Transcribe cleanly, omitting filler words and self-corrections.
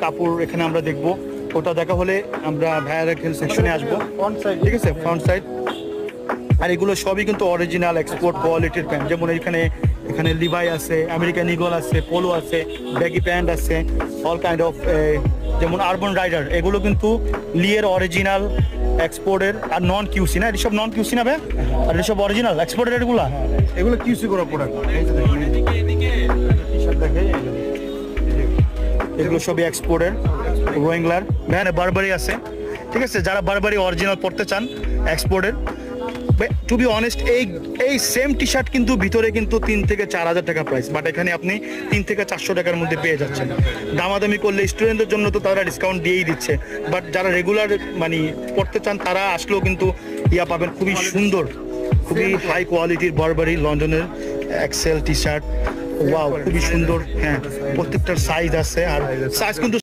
কাপড় এখানে আমরা দেখবো, ওটা দেখা হলে আমরা ভাইয়ার সেকশনে আসবো। ঠিক আছে, ফ্রন্ট সাইড। আর এগুলো সবই কিন্তু অরিজিনাল এক্সপোর্ট কোয়ালিটির প্যান্ট। যেমন এখানে লিভাই আছে, আমেরিকান ইগল আছে, পোলো আছে, ব্যাগি প্যান্ট আছে, অল কাইন্ড অফ। যেমন আরবান রাইডার, এগুলো কিন্তু লিয়ের অরিজিনাল এক্সপোর্টের আর নন কিউসি না, এসব নন কিউসি না ভাই, আর এসব অরিজিনাল এক্সপোর্টের এগুলো। এগুলো কিউসি করা প্রোডাক্ট। এগুলো সবই এক্সপোর্টের রোয়িংলার। ভ্যান বারবারি আছে। ঠিক আছে, যারা বারবারি অরিজিনাল পড়তে চান এক্সপোর্টের, টু বি অনেস্ট এই সেম টি শার্ট কিন্তু ভিতরে কিন্তু 3 থেকে 4,000 টাকা প্রাইস, বাট এখানে আপনি 3 থেকে 400 টাকার মধ্যে পেয়ে যাচ্ছেন। দামাদামি করলে স্টুডেন্টদের জন্য তো তারা ডিসকাউন্ট দিয়েই দিচ্ছে, বাট যারা রেগুলার মানে পড়তে চান তারা আসলেও কিন্তু ইয়া পাবেন, খুবই সুন্দর, খুবই হাই কোয়ালিটির বারবারি লন্ডনের এক্সেল টি শার্ট। ওয়াও, খুবই সুন্দর। হ্যাঁ, প্রত্যেকটার সাইজ আছে, আর সাইজ কিন্তু